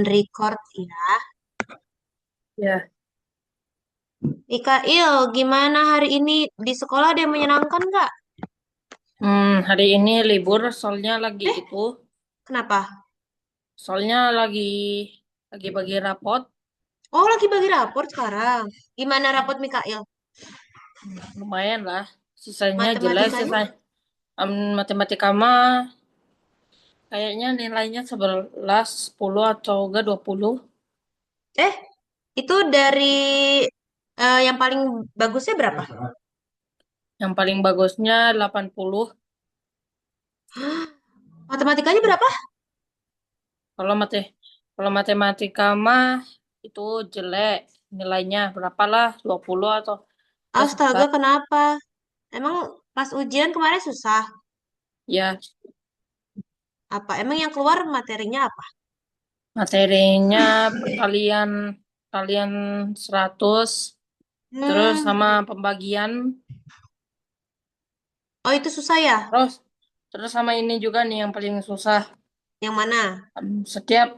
Record ya. Ya, Ika gimana hari ini di sekolah ada yang menyenangkan nggak? hari ini libur soalnya lagi Eh, itu, kenapa? soalnya lagi bagi rapot. Oh, lagi bagi rapor sekarang. Gimana rapot Mikail? Lumayan lah, sisanya jelek, Matematikanya? matematika mah kayaknya nilainya 11, 10 atau enggak 20. Eh, itu dari yang paling bagusnya berapa? Yang paling bagusnya 80. Matematikanya berapa? Kalau kalau matematika mah itu jelek, nilainya berapa lah, 20 atau enggak Astaga, 11. kenapa? Emang pas ujian kemarin susah? Ya, Apa? Emang yang keluar materinya apa? materinya perkalian kalian 100. Terus Hmm. sama pembagian, Oh, itu susah ya? terus terus sama ini juga nih yang paling susah. Yang mana? Setiap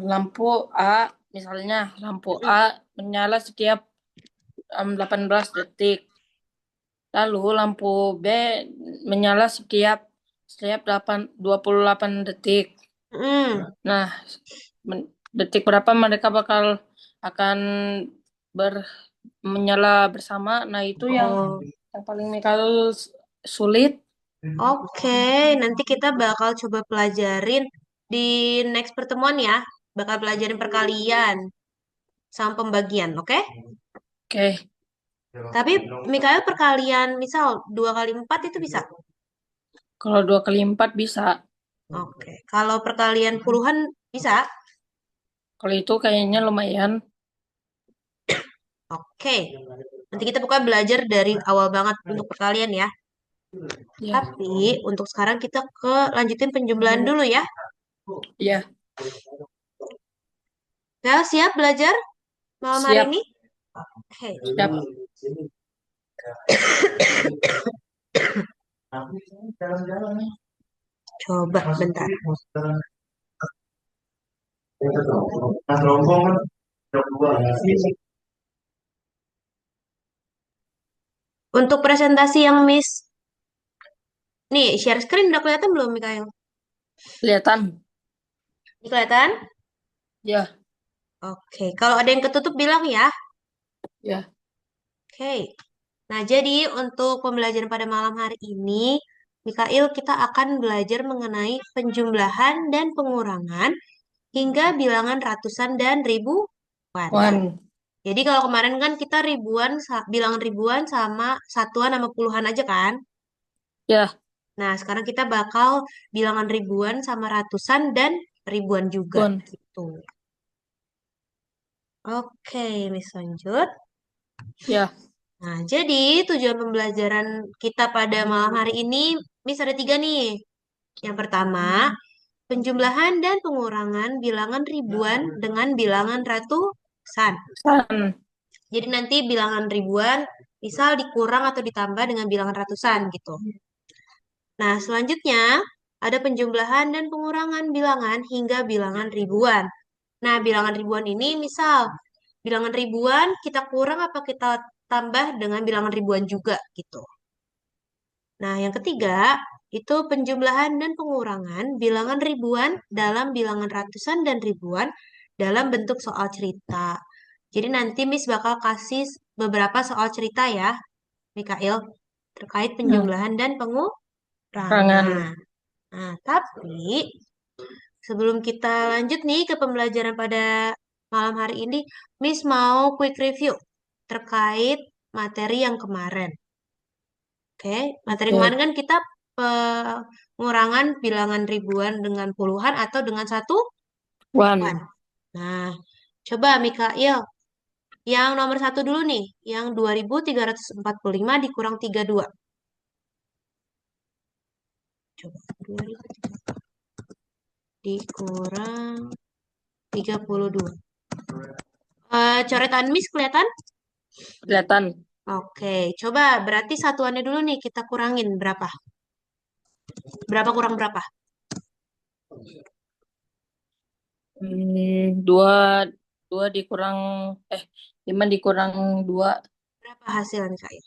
lampu A, misalnya lampu A Mm-mm. menyala setiap 18 detik. Lalu lampu B menyala setiap setiap 28 detik. Mm-mm. Nah, detik berapa mereka bakal akan ber menyala bersama. Nah, itu Oh. yang paling Mikal sulit. Oke, nanti kita bakal coba pelajarin di next pertemuan ya. Bakal pelajarin perkalian sama pembagian, oke? Oke. Tapi Mikael perkalian misal 2 kali 4 itu bisa. Kalau 2 kali 4 bisa. Oke, kalau perkalian puluhan bisa. Kalau itu kayaknya lumayan. Oke, nanti kita pokoknya belajar dari awal banget untuk perkalian ya. Ya, Tapi untuk sekarang kita ke lanjutin penjumlahan dulu ya. ya, Ya, siap belajar malam hari siap, ini? Oke, siap. coba bentar. Untuk presentasi yang Miss, nih share screen udah kelihatan belum, Mikael? Kelihatan. Ini kelihatan? Ya, Oke, kalau ada yang ketutup bilang ya. ya. Oke. Nah, jadi untuk pembelajaran pada malam hari ini, Mikael kita akan belajar mengenai penjumlahan dan pengurangan hingga bilangan ratusan dan ribuan. One. Jadi kalau kemarin kan kita ribuan, bilangan ribuan sama satuan sama puluhan aja kan? Ya, Nah, sekarang kita bakal bilangan ribuan sama ratusan dan ribuan juga one. gitu. Oke, Miss lanjut. Ya. Nah, jadi tujuan pembelajaran kita pada malam hari ini, Miss ada 3 nih. Yang pertama, penjumlahan dan pengurangan bilangan ribuan dengan bilangan ratusan. San. Jadi nanti bilangan ribuan, misal dikurang atau ditambah dengan bilangan ratusan gitu. Nah, selanjutnya ada penjumlahan dan pengurangan bilangan hingga bilangan ribuan. Nah, bilangan ribuan ini misal bilangan ribuan kita kurang apa kita tambah dengan bilangan ribuan juga gitu. Nah, yang ketiga itu penjumlahan dan pengurangan bilangan ribuan dalam bilangan ratusan dan ribuan dalam bentuk soal cerita. Jadi nanti Miss bakal kasih beberapa soal cerita ya, Mikael, terkait Hmm. penjumlahan dan Tangan. pengurangan. Nah, tapi sebelum kita lanjut nih ke pembelajaran pada malam hari ini, Miss mau quick review terkait materi yang kemarin. Oke, materi Oke. kemarin kan kita pengurangan bilangan ribuan dengan puluhan atau dengan satuan. One. Nah, coba Mikael, yang nomor satu dulu nih, yang 2345 dikurang 32. Coba 2000 dikurang 32. Coretan Miss kelihatan? Kelihatan. Oke, coba berarti satuannya dulu nih kita kurangin berapa? Berapa kurang berapa? Dua, dua dikurang, eh, 5 dikurang 2. Berapa hasilnya Kak Il?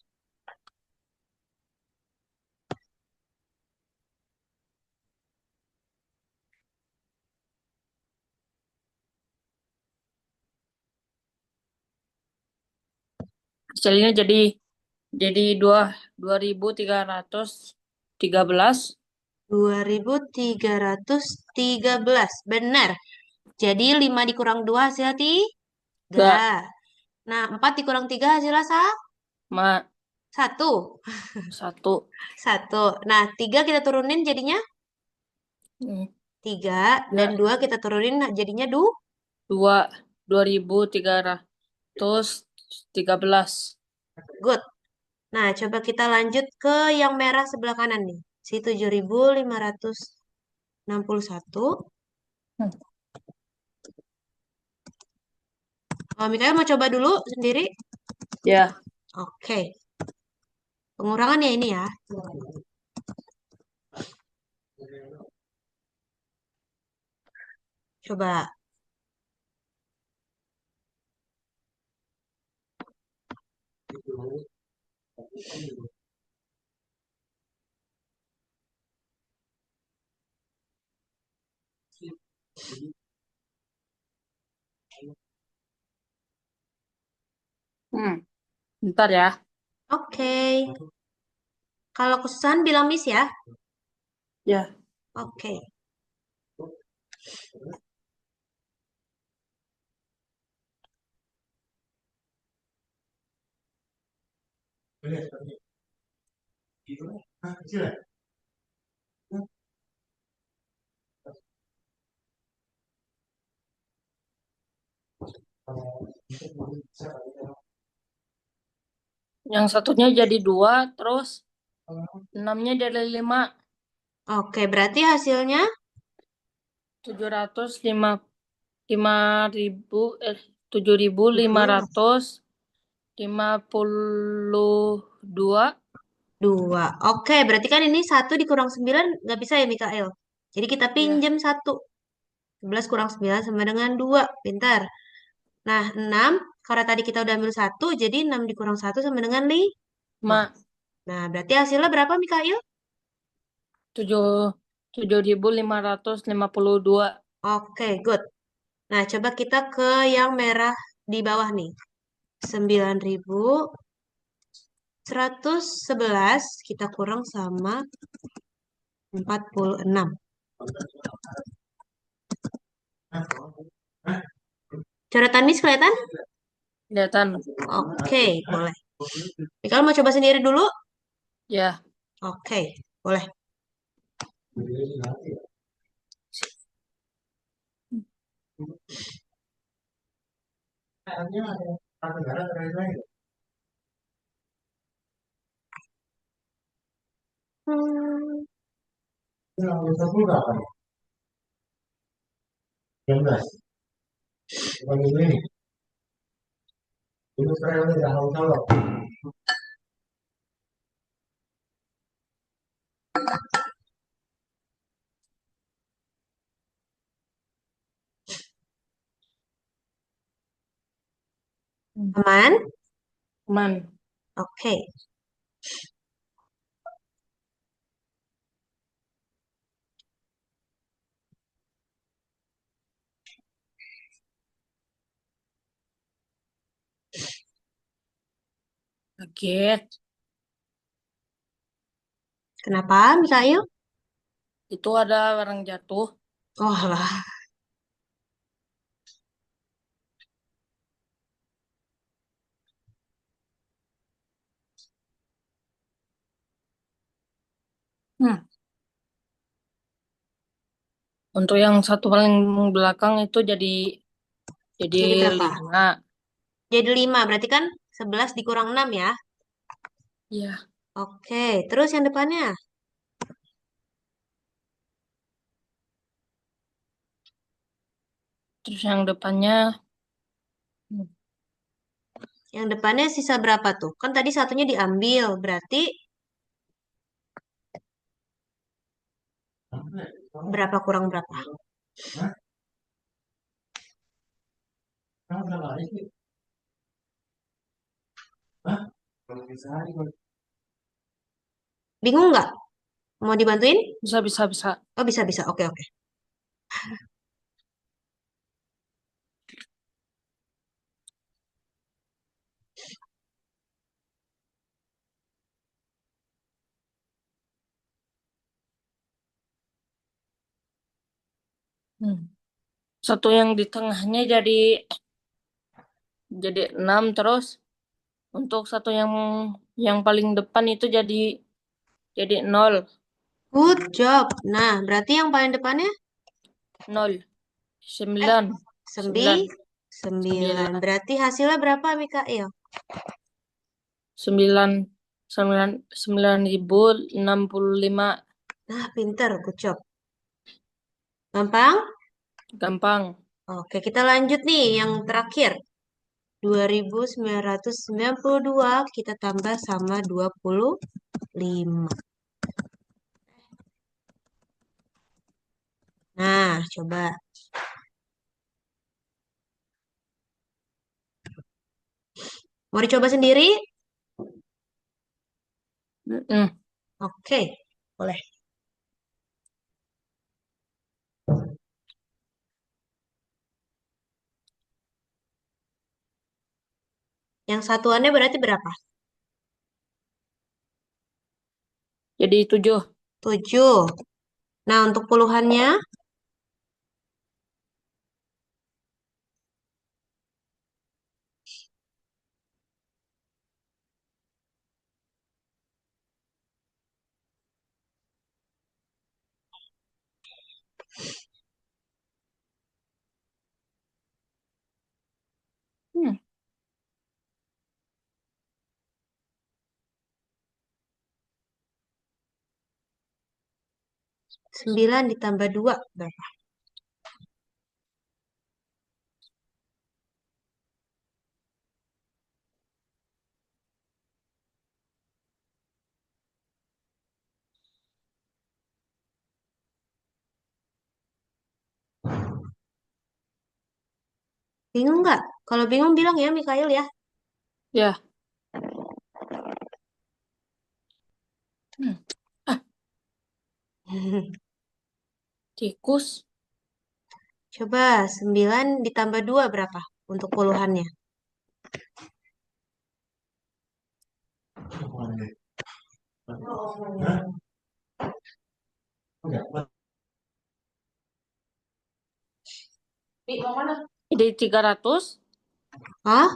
Hasilnya jadi 2.313. 2313. Benar. Jadi 5 dikurang 2 hasilnya 3. Gak, Nah, 4 dikurang 3 hasilnya ma 1. 1. 1. Nah, 3 kita turunin jadinya Hmm, 3. Dan Gak, 2 kita turunin jadinya 2. 2.313. Good. Nah, coba kita lanjut ke yang merah sebelah kanan nih. Si 7.561. Hmm, Oh, Mikael mau coba dulu sendiri? Ya, Oke. Pengurangan ya ini ya. Coba. bentar ya. Oke. Kalau kesusahan bilang Miss ya. Ya, Oke. yang satunya jadi 2, terus 6-nya jadi 5. Oke, berarti hasilnya 705 tujuh ribu lima 7 ratus lima puluh dua. 2. Oke, berarti kan ini 1 dikurang 9 nggak bisa ya Mikael. Jadi kita Ya, pinjam 1. 11 kurang 9 sama dengan 2. Pintar. Nah, 6. Karena tadi kita udah ambil 1, jadi 6 dikurang 1 sama dengan 5. Ma, Nah, berarti hasilnya berapa Mikael? tujuh 7.552. Oke, good. Nah, coba kita ke yang merah di bawah nih. 9.111 kita kurang sama 46. Coretan Miss kelihatan? Kelihatan. Oke, boleh. Mikael mau coba sendiri dulu? Ya, Oke, boleh. Hmm, aman? aman. Oke. Kaget. Kenapa, Mikael? Itu ada orang jatuh. Oh lah. Hmm. Untuk yang satu paling belakang itu jadi Jadi berapa? 5. Jadi 5. Berarti kan 11 dikurang 6 ya? Ya, Oke. Terus yang depannya? terus yang depannya Yang depannya sisa berapa tuh? Kan tadi satunya diambil. Berarti berapa kurang berapa? Bingung nggak? Mau dibantuin? Bisa, bisa, bisa. Oh, bisa, bisa. Oke, oke. Hmm. Satu yang di tengahnya jadi 6 terus untuk satu yang paling depan itu jadi 0. Good job. Nah, berarti yang paling depannya 0. eh 9. 9. 9. 9. Berarti hasilnya berapa, Mikael? 9. 9. 9.065. Nah, pinter. Good job. Gampang? Gampang. Oke, kita lanjut nih yang terakhir. 2.992 kita tambah sama 25. Nah, coba. Mau dicoba sendiri? Mm-mm. Oke, boleh. Yang satuannya berarti berapa? Jadi 7. 7. Nah, untuk puluhannya, Hmm. 9 ditambah 2 berapa? Bingung nggak? Kalau bingung bilang ya, Mikael ya. Ya. Hmm. Ah, tikus. Coba 9 ditambah 2 berapa untuk puluhannya? Jadi 300. Hah?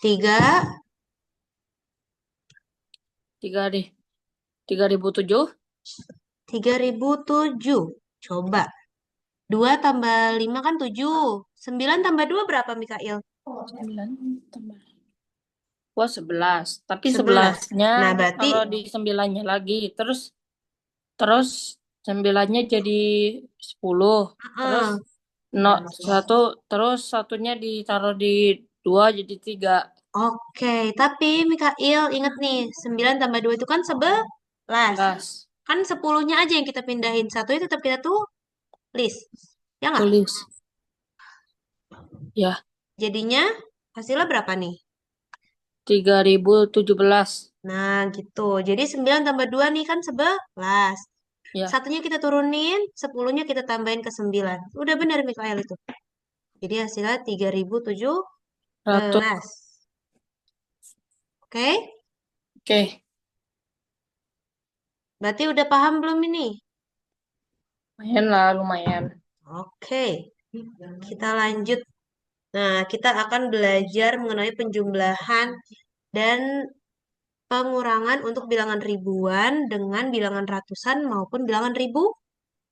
3, 3 deh. 3.007. 3.007. Coba. 2 tambah 5 kan 7. 9 tambah 2 berapa, Mikael? 9 tambah. Wah, 11. Tapi 11. 11-nya Nah, berarti ditaruh di 9-nya lagi. Terus 9-nya jadi 10. Terus heeh. no, satu, terus satunya ditaruh di 2 jadi 3. Oke, tapi Mikael ingat nih, 9 tambah 2 itu kan 11. 11. Kan 10-nya aja yang kita pindahin. Satu itu tetap kita tulis. Ya nggak? Tulis. Ya, Jadinya hasilnya berapa nih? 3.017. Nah, gitu. Jadi 9 tambah 2 nih kan 11. Ya, Satunya kita turunin, 10-nya kita tambahin ke 9. Udah benar Mikael itu. Jadi hasilnya 100. 3.017. Oke? Oke, Berarti udah paham belum ini? lumayan lah, lumayan. Oke. Kita lanjut. Nah, kita akan belajar mengenai penjumlahan dan pengurangan untuk bilangan ribuan dengan bilangan ratusan maupun bilangan ribu.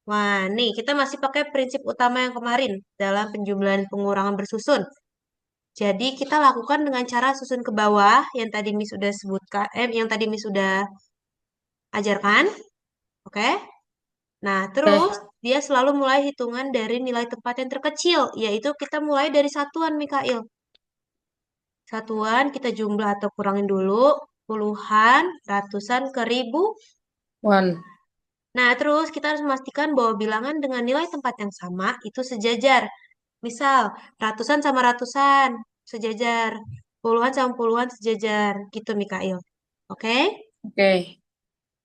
Wah, nih kita masih pakai prinsip utama yang kemarin dalam penjumlahan pengurangan bersusun. Jadi kita lakukan dengan cara susun ke bawah yang tadi Miss sudah sebutkan, yang tadi Miss sudah ajarkan, oke? Nah, Oke, terus dia selalu mulai hitungan dari nilai tempat yang terkecil, yaitu kita mulai dari satuan, Mikail. Satuan kita jumlah atau kurangin dulu, puluhan, ratusan ke ribu. one. Nah, terus kita harus memastikan bahwa bilangan dengan nilai tempat yang sama itu sejajar. Misal, ratusan sama ratusan sejajar. Puluhan sama puluhan sejajar. Gitu, Mikail. Oke? Oke,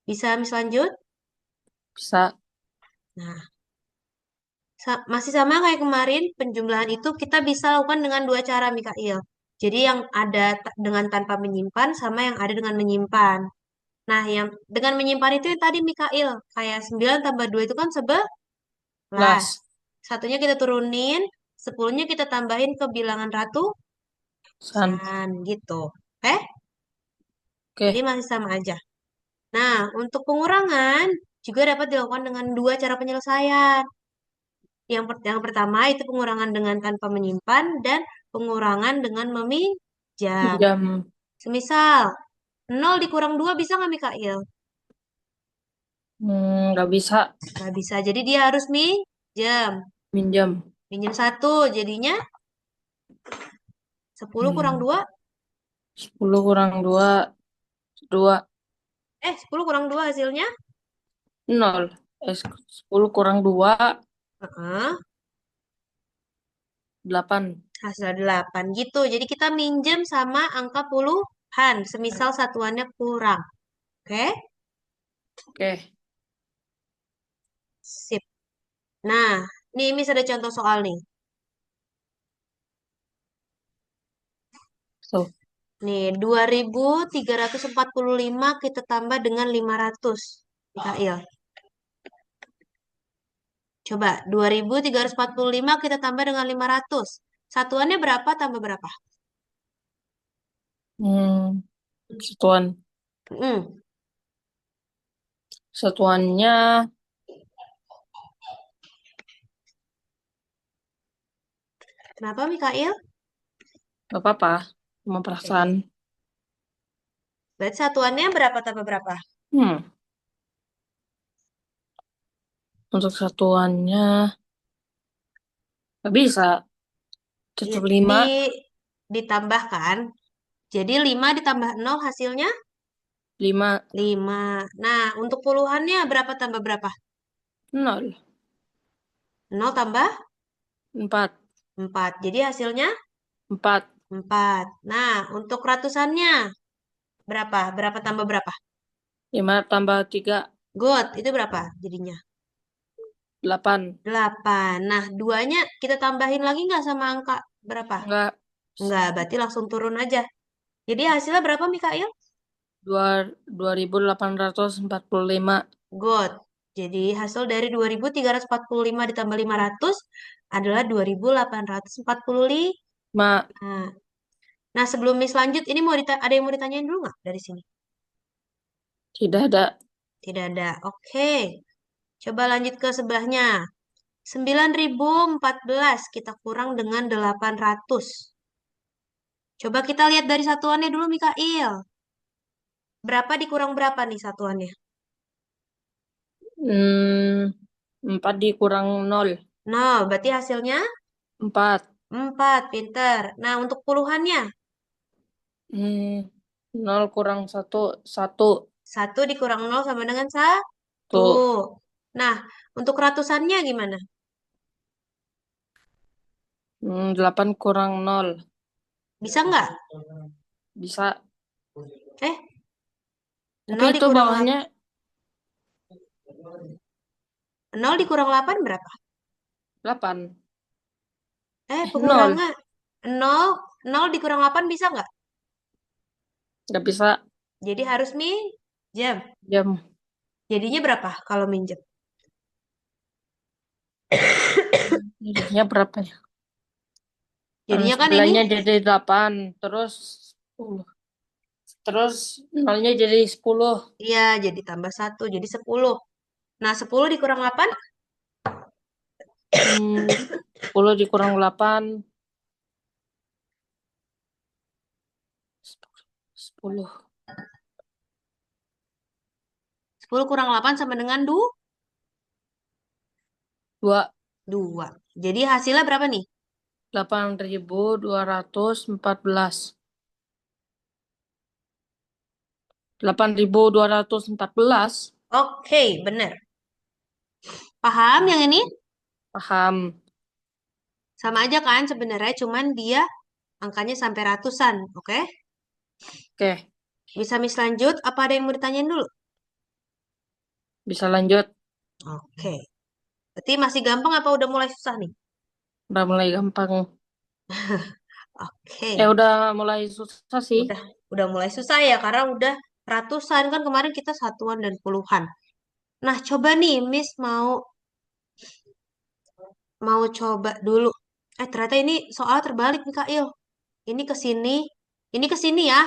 Bisa Miss lanjut? bisa. Nah, masih sama kayak kemarin, penjumlahan itu kita bisa lakukan dengan dua cara, Mikail. Jadi yang ada dengan tanpa menyimpan sama yang ada dengan menyimpan. Nah, yang dengan menyimpan itu yang tadi Mikail, kayak 9 tambah 2 itu kan 11. Las. Satunya kita turunin, 10-nya kita tambahin ke bilangan San. ratusan gitu. Oke? Jadi Oke. masih sama aja. Nah, untuk pengurangan juga dapat dilakukan dengan dua cara penyelesaian. Yang pertama itu pengurangan dengan tanpa menyimpan dan pengurangan dengan meminjam. Jam. Semisal, 0 dikurang 2 bisa nggak Mikail? Nggak bisa Nggak bisa, jadi dia harus minjam. minjam. Minjem satu, jadinya 10 kurang Hmm, 2. 10 kurang 2, 2. 10 kurang 2 hasilnya? 0. 10 kurang 2, Heeh, 8. hasil 8 gitu. Jadi kita minjem sama angka puluhan, semisal satuannya kurang. Oke, Oke. sip. Nah, nih Miss ada contoh soal nih. Tuh. Nih, 2.345 kita tambah dengan 500. Mikail. Coba, 2.345 kita tambah dengan 500. Satuannya berapa tambah berapa? Hmm, satuan. Hmm, Satuannya kenapa Mikail? nggak apa-apa. Cuma perasaan. Oke. Berarti satuannya berapa tambah berapa? Hmm, untuk satuannya nggak bisa. Iya, Tetap 5. ditambahkan. Jadi 5 ditambah 0 hasilnya 5. 5. Nah, untuk puluhannya berapa tambah berapa? 0. 0 tambah 4. 4. Jadi hasilnya 4. 4. Nah, untuk ratusannya berapa? Berapa tambah berapa? 5 tambah 3. Good, itu berapa jadinya? 8. 8. Nah, duanya kita tambahin lagi nggak sama angka berapa? Enggak. Nggak, berarti langsung turun aja. Jadi hasilnya berapa, Mikael? 2.845. Good. Jadi hasil dari 2.345 ditambah 500 adalah 2.845. Ma, Nah, sebelum Miss lanjut, ini ada yang mau ditanyain dulu nggak dari sini? tidak ada. Tidak ada. Oke. Coba lanjut ke sebelahnya. 9.014 kita kurang dengan 800. Coba kita lihat dari satuannya dulu, Mikail. Berapa dikurang berapa nih satuannya? Hmm, 4 dikurang 0. 0, berarti hasilnya 4. 4. Pinter. Nah, untuk puluhannya, Hmm, 0 kurang 1, 1. 1 dikurang 0 sama dengan 1. Tuh. Nah, untuk ratusannya gimana? 8 kurang 0. Bisa nggak? Bisa. Eh, Tapi 0 itu dikurang bawahnya 8. 0 dikurang 8 berapa? 8. Pengurangan. 0. 0, 0 dikurang 8 bisa nggak? Nggak bisa. Jadi harus minjem. Jam. Jadinya berapa kalau minjem? Jadinya berapa ya? Jadinya kan ini, Sebelahnya jadi 8. Terus 10. Terus nolnya jadi 10. iya jadi tambah 1, jadi 10. Nah, 10 dikurang 8, Hmm, 10 dikurang 8. 10. 10 kurang 8 sama dengan 2. 2. Jadi hasilnya berapa nih? 8.214. 8.214. Oke, bener. Paham yang ini? Paham. Sama aja kan sebenarnya, cuman dia angkanya sampai ratusan, oke? Oke, Bisa Miss lanjut? Apa ada yang mau ditanyain dulu? bisa lanjut. Oke. Berarti masih gampang apa udah mulai susah nih? Udah mulai gampang. Oke. Udah mulai susah sih. Udah udah mulai susah ya karena udah ratusan kan kemarin kita satuan dan puluhan. Nah, coba nih Miss mau mau coba dulu. Ternyata ini soal terbalik nih Kak Il. Ini ke sini, ini ke sini ya.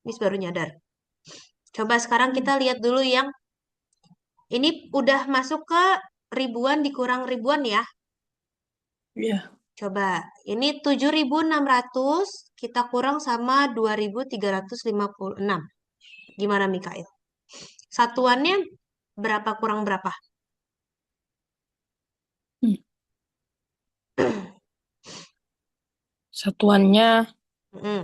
Miss baru nyadar. Coba sekarang kita lihat dulu yang ini udah masuk ke ribuan dikurang ribuan ya. Iya. Coba, ini 7.600 kita kurang sama 2.356. Gimana Mikael? Satuannya berapa kurang berapa? Hmm. Satuannya Mm-mm.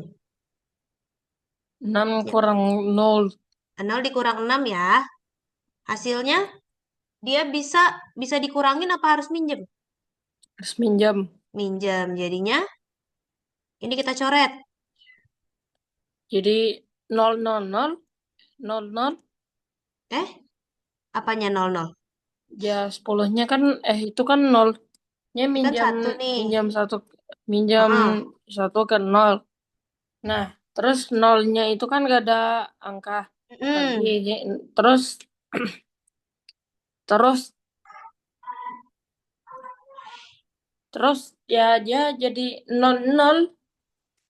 6 Ya, kurang 0. 0 dikurang 6 ya. Hasilnya dia bisa bisa dikurangin apa harus minjem? Harus minjam. Minjem. Jadinya ini kita coret. Jadi 0, 0, 0, 0, 0. Eh, apanya 00? Ya 10-nya kan, itu kan 0-nya Ini kan minjam, satu nih. minjam satu, minjam Heeh. satu ke 0. Nah, terus 0-nya itu kan gak ada angka lagi. Mm-mm. Terus, terus, terus ya dia jadi 0, 0.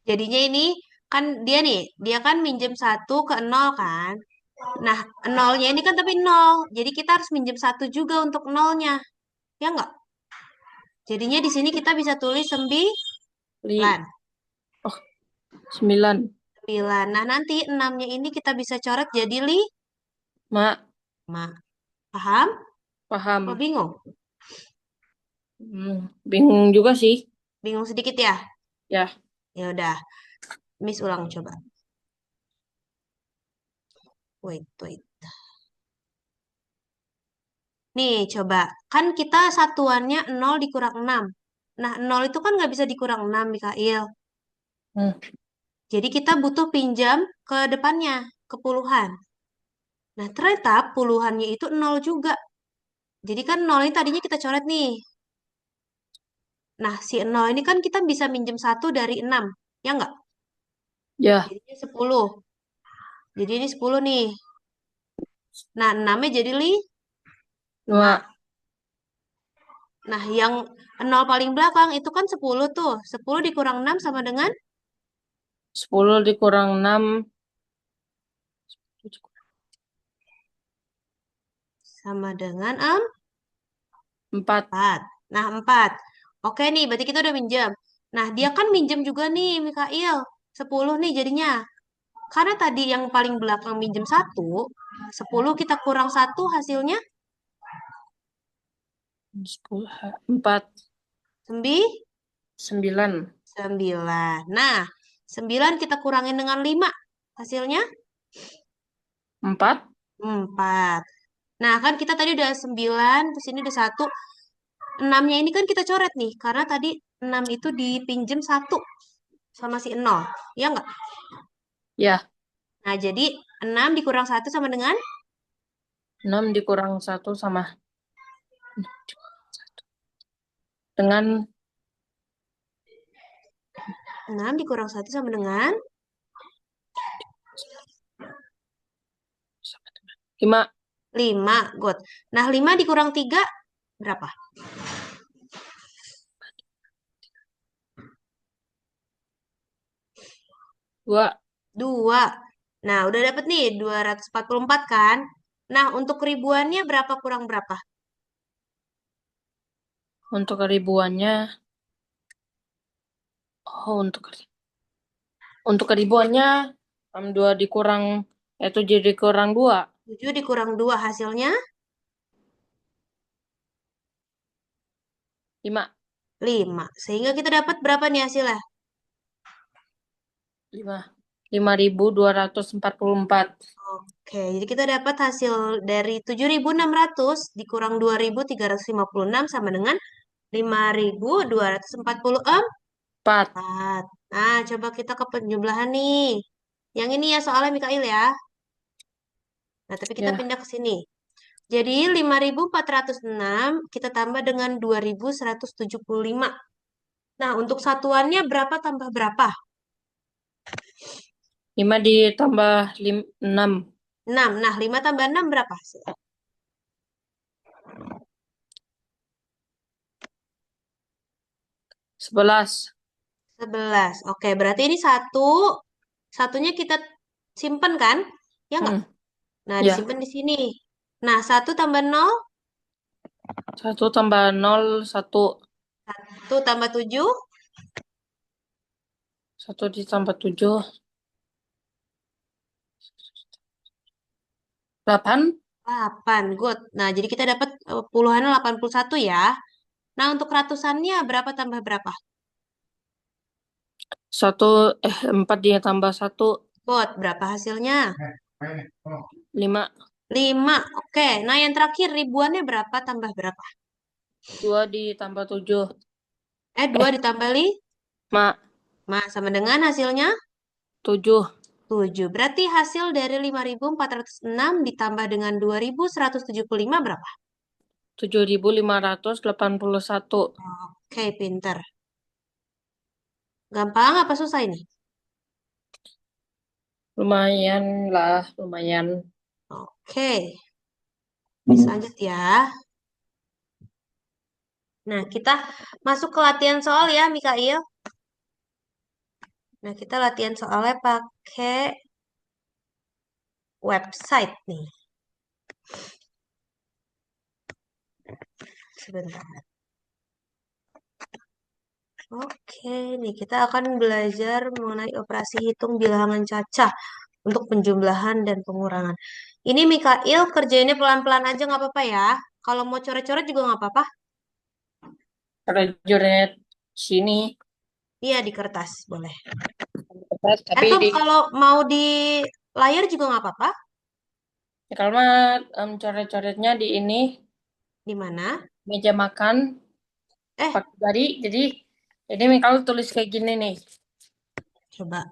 Jadinya ini kan dia nih, dia kan minjem satu ke 0 kan. Nah, nolnya ini kan tapi nol. Jadi kita harus minjem satu juga untuk nolnya. Ya nggak? Jadinya di sini kita bisa tulis 9. Oh, 9. 9. Nah, nanti 6-nya ini kita bisa coret jadi Mak, 5. Paham? Oh, paham. bingung? Bingung juga sih. Bingung sedikit ya? Ya, Ya udah, Miss ulang coba. Wait, wait. Nih, coba. Kan kita satuannya 0 dikurang 6. Nah, 0 itu kan nggak bisa dikurang 6, Mikael. hmm, Jadi kita butuh pinjam ke depannya, ke puluhan. Nah, ternyata puluhannya itu 0 juga. Jadi kan 0 ini tadinya kita coret nih. Nah, si 0 ini kan kita bisa minjem satu dari 6. Ya nggak? ya, Jadinya 10. Jadi ini 10 nih. Nah, 6-nya jadi 5. 2. Nah, yang 0 paling belakang itu kan 10 tuh. 10 dikurang 6 sama dengan 10 dikurang 6. sama dengan 4. 4. Nah, 4. Oke nih, berarti kita udah minjem. Nah, dia kan minjem juga nih, Mikail. 10 nih jadinya. Karena tadi yang paling belakang minjem satu, 10 kita kurang satu hasilnya 10, 4, 9. 9. Nah, 9 kita kurangin dengan 5. Hasilnya 4. 4. Nah, kan kita tadi udah 9, terus ini udah 1. 6-nya ini kan kita coret nih, karena tadi 6 itu dipinjem satu sama si 0. Ya nggak? Ya, Nah, jadi 6 dikurang satu sama dengan 6 dikurang 1 sama dengan 6 dikurang satu sama dengan 5. 5. Good. Nah, 5 dikurang 3 berapa? 2. 2. Nah, udah dapet nih 244 kan? Nah, untuk ribuannya berapa kurang berapa? Untuk keribuannya, oh, untuk keribuannya, 2 dikurang, itu jadi kurang 2. 7 dikurang 2 hasilnya 5. 5. Sehingga kita dapat berapa nih hasilnya? 5. 5.244. Oke, jadi kita dapat hasil dari 7.600 dikurang 2.356 sama dengan 5.244. 4. Nah, coba kita ke penjumlahan nih. Yang ini ya soalnya Mikail ya. Nah, tapi kita Ya, pindah ke sini. Jadi 5.406 kita tambah dengan 2.175. Nah, untuk satuannya berapa tambah berapa? 5 ditambah 6. 6. Nah, 5 tambah 6 berapa? 11. 11. Oke, berarti ini satunya kita simpen kan? Ya nggak? Hmm, Nah, ya. disimpan di sini. Nah, 1 tambah 0, 1 tambah 0, 1. 1 tambah 7, 1 ditambah 7, 8. 8. Good. Nah, jadi kita dapat puluhannya 81 ya. Nah, untuk ratusannya berapa tambah berapa? 1, 4 ditambah 1, Good. Berapa hasilnya? 5. 5. Oke. Nah, yang terakhir ribuannya berapa tambah berapa? 2 ditambah 7. 2 ditambah Mak, 5 sama dengan hasilnya 7. 7. Berarti hasil dari 5.406 ditambah dengan 2.175 berapa? 7.581. Oke, pinter. Gampang apa susah ini? Lumayan lah, lumayan. Oke. Lanjut ya. Nah, kita masuk ke latihan soal ya, Mikail. Nah, kita latihan soalnya pakai website nih. Sebentar. Oke, nih kita akan belajar mengenai operasi hitung bilangan cacah untuk penjumlahan dan pengurangan. Ini Mikail kerjainnya pelan-pelan aja nggak apa-apa ya. Kalau mau coret-coret juga nggak apa-apa. Prajurit sini. Iya di kertas boleh. Tapi Atau di kalau mau di layar juga nggak apa-apa. kalau mah coret-coretnya di ini Di mana? meja makan Eh, pakai jari. Jadi ini kalau tulis kayak gini nih. coba.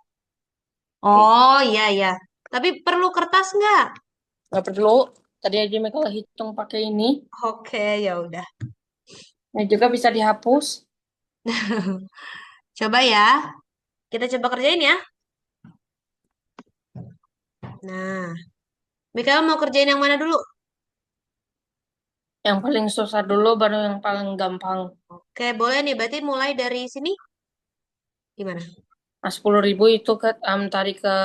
Oh iya iya. Tapi perlu kertas nggak? Nggak perlu. Tadi aja kalau hitung pakai ini. Oke, ya udah. Nah, juga bisa dihapus. Coba ya. Kita coba kerjain ya. Nah, Mikael mau kerjain yang mana dulu? Yang paling susah dulu baru yang paling gampang. Oke, boleh nih. Berarti mulai dari sini. Gimana? Nah, 10.000 itu kan tarik ke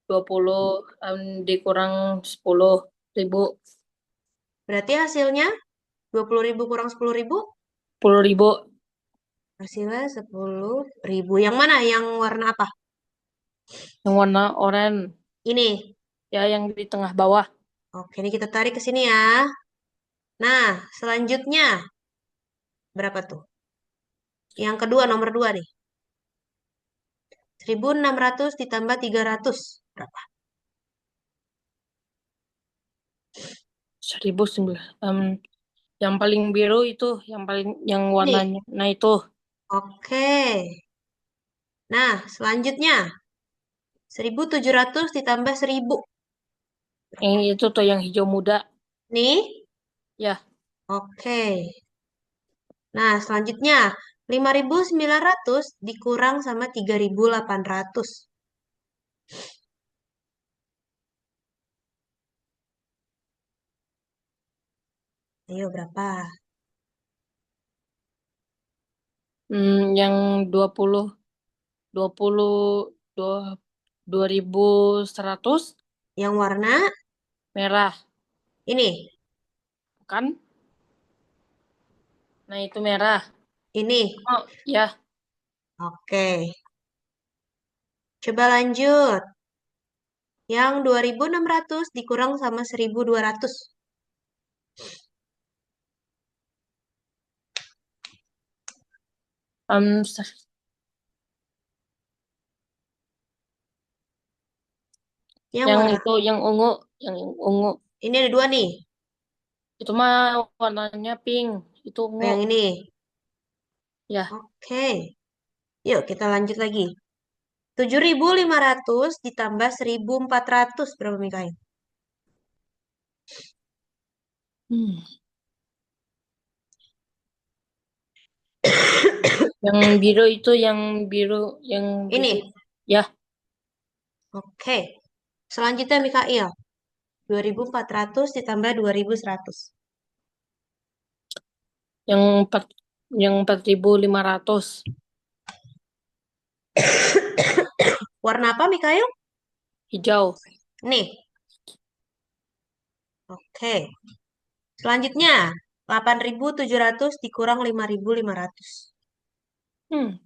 20 dikurang 10.000. Berarti hasilnya 20.000 kurang 10.000. 10.000 Hasilnya 10.000. Yang mana? Yang warna apa? yang warna oranye. Ini. Ya, yang di tengah bawah. Oke, ini kita tarik ke sini ya. Nah, selanjutnya. Berapa tuh? Yang kedua, nomor 2 nih. 1.600 ditambah 300. Berapa? 1.900. Yang paling biru itu, yang Ini. warnanya. Nah, itu Oke. Nah, selanjutnya. 1.700 ditambah 1.000. yang itu tuh yang hijau muda. Nih. Ya, Oke. Nah, selanjutnya 5.900 dikurang sama 3.800. Ayo berapa? yang 20 20 dua 2.100 Yang warna merah, ini. kan? Nah, itu merah. Ini. Oh, ya. Oke. Coba lanjut. Yang 2.600 dikurang sama 1.200. Em, Yang yang warna. itu, yang ungu. Ini ada dua nih. Itu mah warnanya pink. Itu Oh, ungu. yang ini. Ya. Oke. Yuk kita lanjut lagi. 7.500 ditambah 1.400 berapa Mikael? Hmm. Yang biru itu yang biru. Ini. Ya, Oke. Selanjutnya Mikael. 2.400 ditambah 2.100. yang 4.500. Warna apa Mikael? Hijau. Nih. Oke. Selanjutnya. 8.700 dikurang 5.500. Hmm.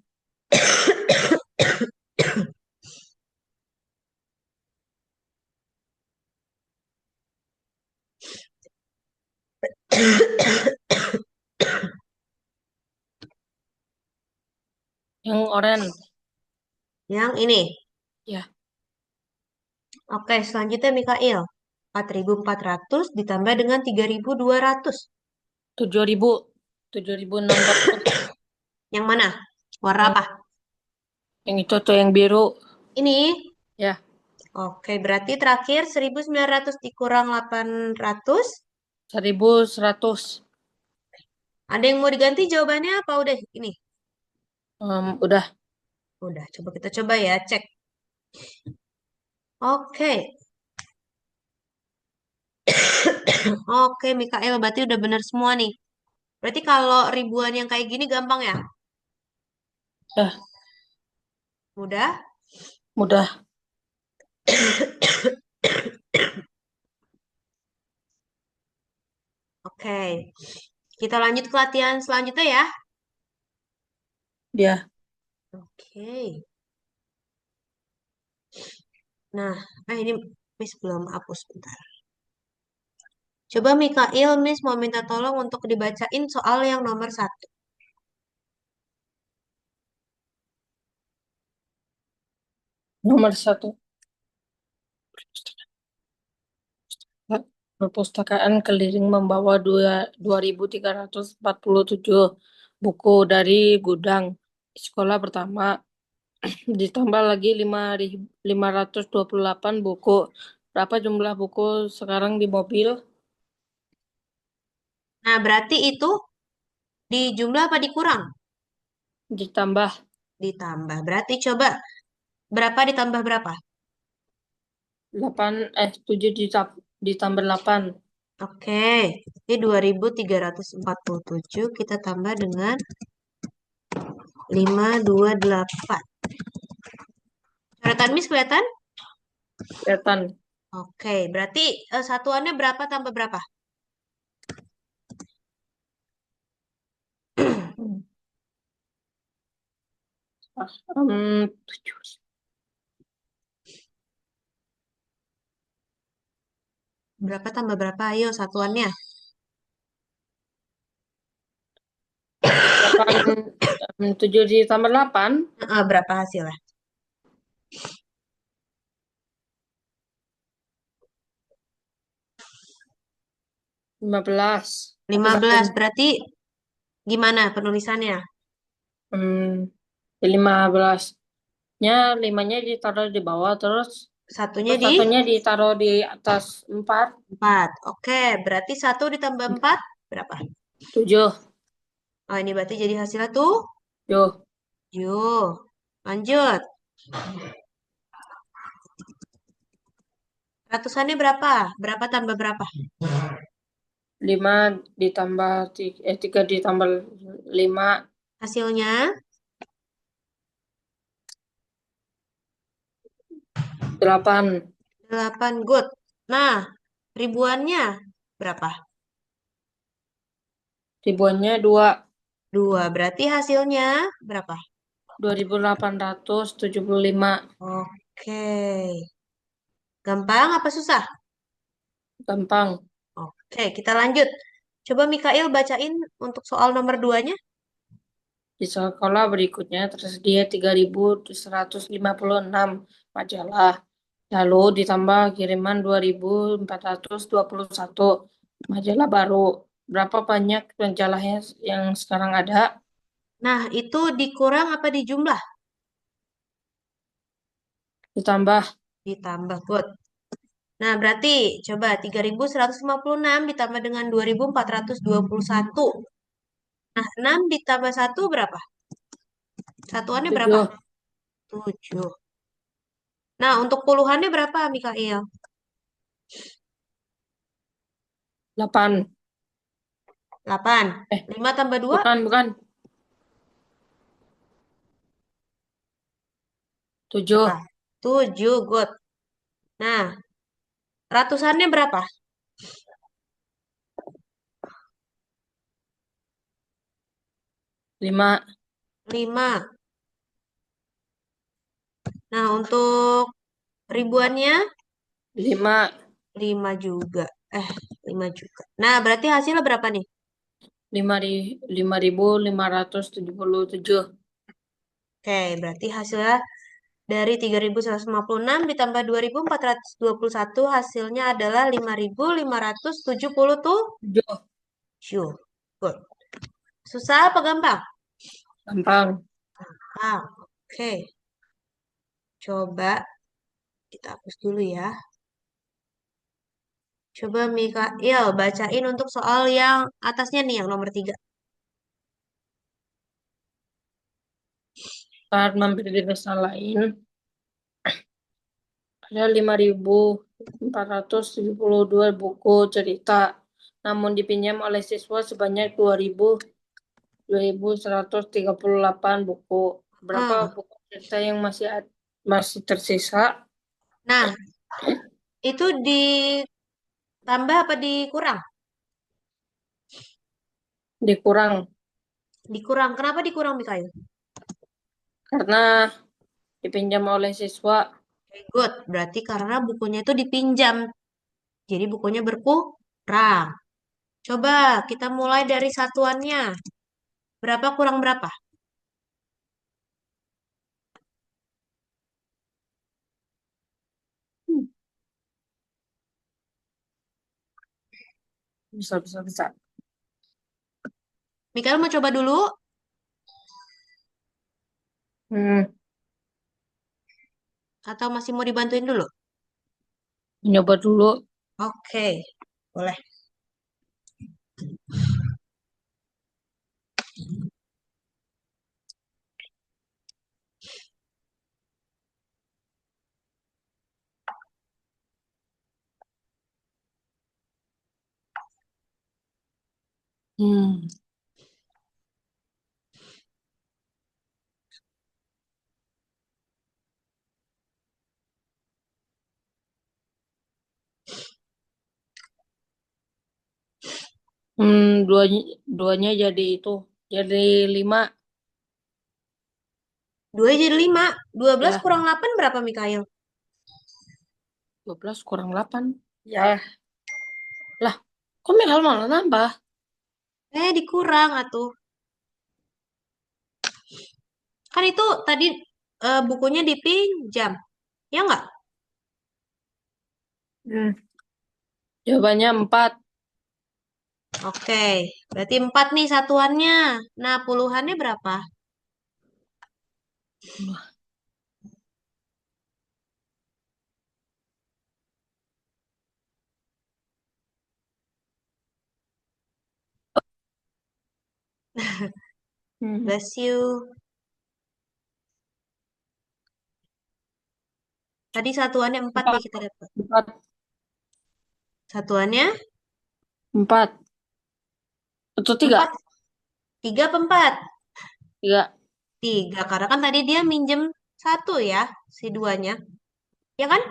Yang oranye. Yang ini. Ya, Oke, selanjutnya Mikael. 4.400 ditambah dengan 3.200. 7.000. 7.600. Yang mana? Warna Yang apa? yang itu tuh yang biru. Ini. Ya, Oke, berarti terakhir 1.900 dikurang 800. 1.100. Ada yang mau diganti jawabannya apa udah ini? Udah. Udah, coba kita coba ya, cek. Oke. Oke, Mikael, berarti udah benar semua nih. Berarti kalau ribuan yang kayak gini gampang ya? Ya, Mudah? mudah. Oke. Kita lanjut ke latihan selanjutnya ya. Ya, Oke. Nah, ini Miss belum hapus bentar. Coba Mikael, Miss mau minta tolong untuk dibacain soal yang nomor satu. nomor 1. Perpustakaan keliling membawa 2.347 buku dari gudang sekolah pertama, ditambah lagi 528 buku. Berapa jumlah buku sekarang di mobil? Nah, berarti itu di jumlah apa dikurang? Ditambah Ditambah. Berarti coba berapa ditambah berapa? 7 ditambah 8. Oke, ini 2.347 kita tambah dengan 528. Coretan Miss kelihatan? Kelihatan. Oke, berarti satuannya berapa tambah berapa? Hmm. Ah, 7. Berapa tambah berapa? Ayo satuannya. 7 ditambah 8, Berapa hasilnya? 15. Tapi 15. satunya Berarti gimana penulisannya? 15-nya, 5-nya ditaruh di bawah, terus Satunya terus di satunya ditaruh di atas 4. 4. Oke, berarti 1 ditambah 4 berapa? 7. Oh, ini berarti jadi hasilnya tuh Yo, 7. Lanjut. Ratusannya berapa? Berapa tambah berapa? 5 ditambah 3 ditambah 5, Hasilnya 8. 8. Good. Nah, ribuannya berapa? Ribuannya 2. 2. Berarti hasilnya berapa? 2.875. Oke. Gampang apa susah? Gampang. Oke, kita lanjut. Coba Mikail bacain untuk soal nomor 2-nya. Di sekolah berikutnya tersedia 3.156 majalah. Lalu ditambah kiriman 2.421 majalah baru. Berapa banyak majalahnya yang sekarang ada? Nah, itu dikurang apa dijumlah? Ditambah Ditambah, good. Nah, berarti coba 3.156 ditambah dengan 2.421. Nah, 6 ditambah satu berapa? Satuannya berapa? 7, 7. Nah, untuk puluhannya berapa, Mikael? 8. 8. 5 tambah 2 Bukan, bukan. berapa? 7. 7, good. Nah, ratusannya berapa? 5. 5. Nah, untuk ribuannya 5. 5 juga. Eh, 5 juga. Nah, berarti hasilnya berapa nih? 5.577. Oke, berarti hasilnya dari 3.156 ditambah 2.421 hasilnya adalah 5.577. 7. Good. Susah apa gampang? Gampang. Ah, oke. Coba kita hapus dulu ya. Coba Mikael bacain untuk soal yang atasnya nih, yang nomor 3. Saat mampir di desa lain, ada 5.472 buku cerita, namun dipinjam oleh siswa sebanyak 2.138 buku. Berapa Hmm. buku cerita yang masih tersisa? Nah, itu ditambah apa dikurang? Dikurang Dikurang. Kenapa dikurang, Mikael? karena dipinjam oleh siswa. Very good. Berarti karena bukunya itu dipinjam. Jadi bukunya berkurang. Coba kita mulai dari satuannya. Berapa kurang berapa? Hmm, Bisa, bisa, bisa. Mikael mau coba dulu Hmm, atau masih mau dibantuin dulu? Nyoba dulu. Oke, boleh. Hmm. 2-nya, 2-nya jadi itu. Jadi 5. 2 jadi 5. 12 Ya, kurang 8 berapa, Mikael? 12 kurang 8. Ya, lah. Kok Mikal malah nambah? Dikurang atuh. Kan itu tadi bukunya dipinjam. Ya nggak? Hmm. Jawabannya 4. Oke, berarti 4 nih satuannya. Nah, puluhannya berapa? Hmm. Bless you. Tadi satuannya 4 nih 4. kita dapat. 4. Satuannya 4. Atau 3? 4. 3 apa 4? 3. 3. Karena kan tadi dia minjem satu ya, si duanya. Ya kan?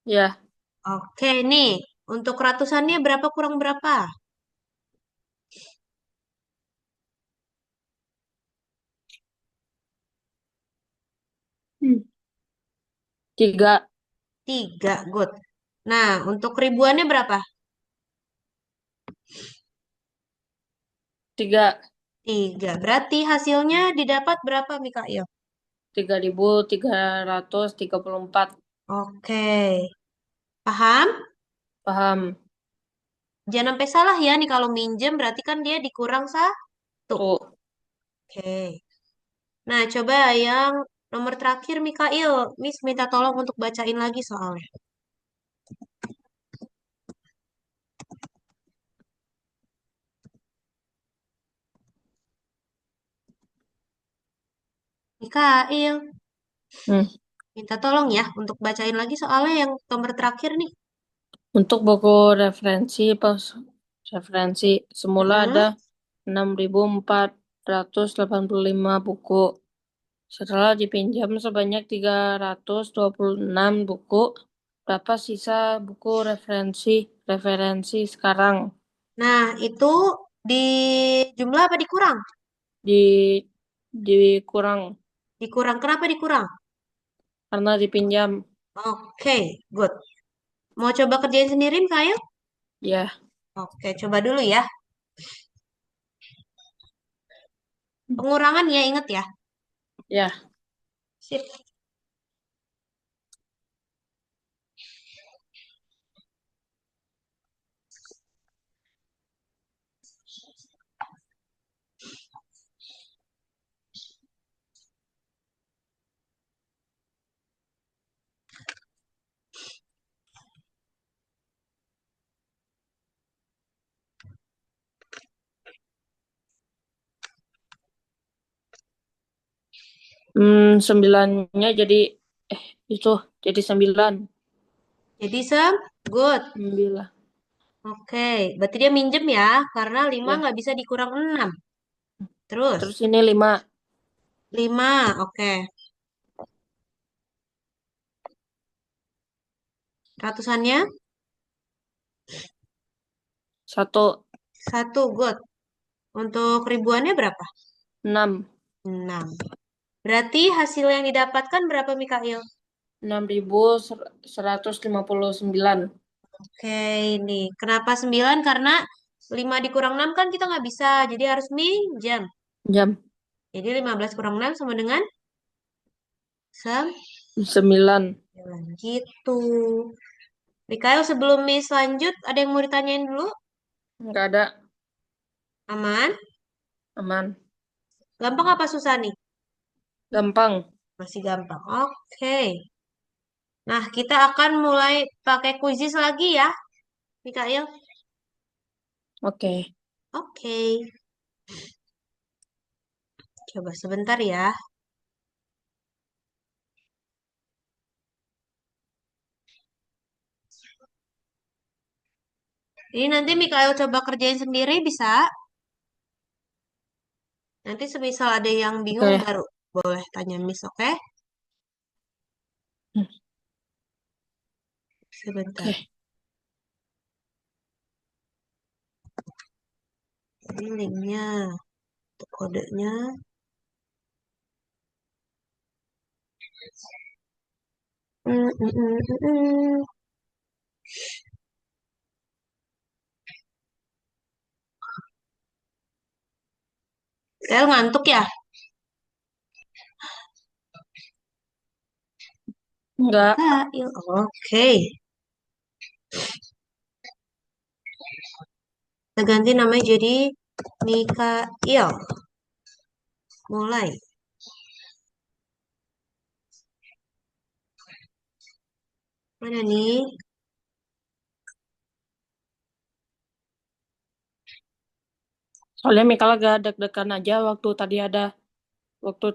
Ya. Oke, nih. Untuk ratusannya berapa kurang berapa? Hmm. 3. 3, good. Nah, untuk ribuannya berapa? 3. 3. Berarti hasilnya didapat berapa, Mikael? 3.334. Oke. Paham? Paham. Jangan sampai salah ya nih kalau minjem berarti kan dia dikurang satu. Tuh. Oke. Nah, coba yang nomor terakhir, Mikail. Miss minta tolong untuk bacain lagi soalnya. Mikail, Hmm. minta tolong ya untuk bacain lagi soalnya yang nomor terakhir nih. Untuk buku referensi pas referensi semula ada Heeh. 6.485 buku. Setelah dipinjam sebanyak 326 buku, berapa sisa buku referensi sekarang? Nah, itu di jumlah apa dikurang? Di dikurang Dikurang. Kenapa dikurang? karena dipinjam. Oke, good. Mau coba kerjain sendiri, Mikail? Ya, Oke, coba dulu ya. Pengurangan ya, inget ya. ya. Sip. Sembilannya jadi eh itu jadi 9. Jadi good. 9. Oke, berarti dia minjem ya, karena 5 Ya. nggak bisa dikurang 6. Terus, Terus ini 5. 5, oke. Ratusannya, 1. 1, good. Untuk ribuannya berapa? 6. 6. Berarti hasil yang didapatkan berapa, Mikail? 6.159 Oke, ini. Kenapa 9? Karena 5 dikurang 6 kan kita nggak bisa, jadi harus minjem. jam. Jadi 15 kurang 6 sama dengan 9. 9. Gitu. Mikael, sebelum Miss lanjut, ada yang mau ditanyain dulu? Nggak ada. Aman? Aman. Gampang apa susah nih? Gampang. Masih gampang. Oke. Nah, kita akan mulai pakai kuisis lagi ya, Mikael. Oke. Oke. Coba sebentar ya. Ini nanti Mikael coba kerjain sendiri bisa. Nanti semisal ada yang bingung Oke. baru boleh tanya Miss, oke? Hmm, Sebentar. Oke. Ini linknya, untuk kodenya. Mm, mm, mm, mm, mm. Mikael ngantuk ya? Nggak. Mikael, oke. Kita ganti namanya jadi Mikael. Mulai. Mana nih? Soalnya Mikal agak deg-degan aja waktu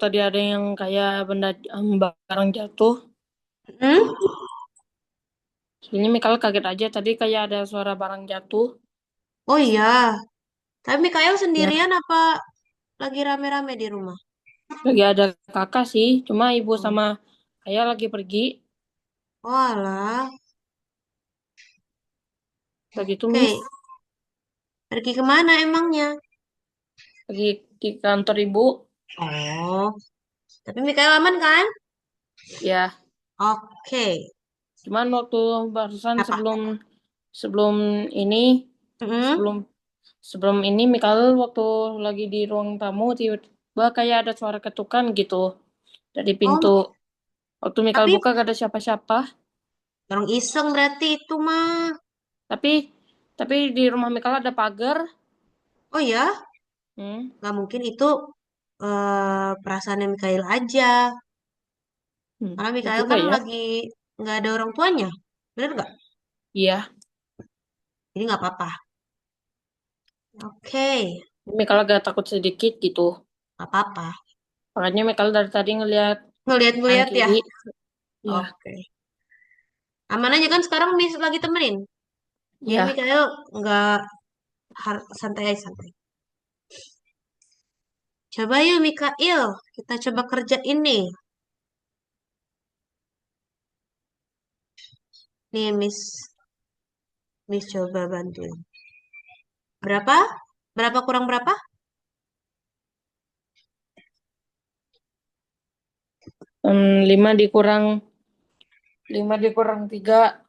tadi ada yang kayak benda barang jatuh. Hmm? Soalnya Mikal kaget aja tadi kayak ada suara barang jatuh. Oh iya. Tapi Mikael Ya, sendirian apa lagi rame-rame di rumah? lagi ada kakak sih. Cuma ibu Oh, sama ayah lagi pergi. oh alah. Lagi tuh Oke. Miss. Pergi kemana emangnya? Lagi di kantor ibu. Oh. Tapi Mikael aman kan? Ya, Oke. cuman waktu barusan Apa? sebelum sebelum ini Hmm? sebelum sebelum ini Mikal waktu lagi di ruang tamu tiba-tiba kayak ada suara ketukan gitu dari pintu. Oh, Waktu Mikal tapi buka gak ada siapa-siapa. orang iseng berarti itu mah. Tapi tapi di rumah Mikal ada pagar. Oh ya? Hmm, Nggak mungkin itu perasaannya Mikael aja. Karena Ya Mikael juga kan ya. lagi nggak ada orang tuanya. Bener nggak? Iya. Jadi nggak apa-apa. Oke, Mikal agak takut sedikit gitu. nggak apa-apa. Makanya Mikal dari tadi ngelihat kanan Ngeliat-ngeliat ya. kiri. Iya. Oke. Aman aja kan sekarang Miss lagi temenin. Jadi Iya. Mikael nggak santai aja santai. Coba yuk Mikael, kita coba kerjain nih. Nih Miss coba bantuin. Berapa? Berapa kurang berapa? 5 dikurang 3.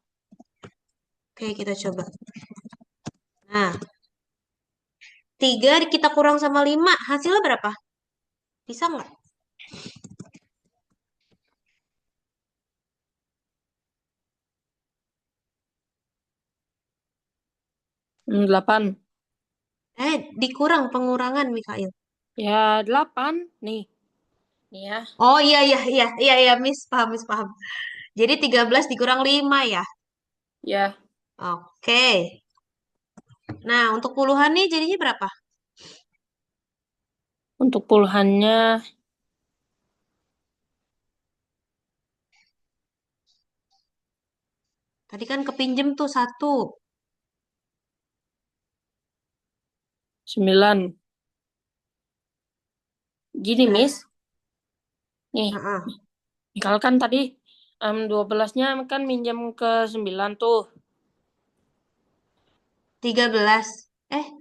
Oke, kita coba. Nah, 3 kita kurang sama 5, hasilnya berapa? Bisa nggak? 8. Dikurang pengurangan, Mikael. Ya 8. Nih. Nih ya. Oh iya, iya, iya, iya, iya, Miss paham. Jadi 13 dikurang 5 ya? Ya. Oke. Nah, untuk puluhan nih jadinya berapa? Untuk puluhannya Tadi kan kepinjem tuh 1. 9. Gini, Berat. Miss. Nih. Heeh. Misalkan tadi 12-nya kan minjem ke 9 tuh. 13.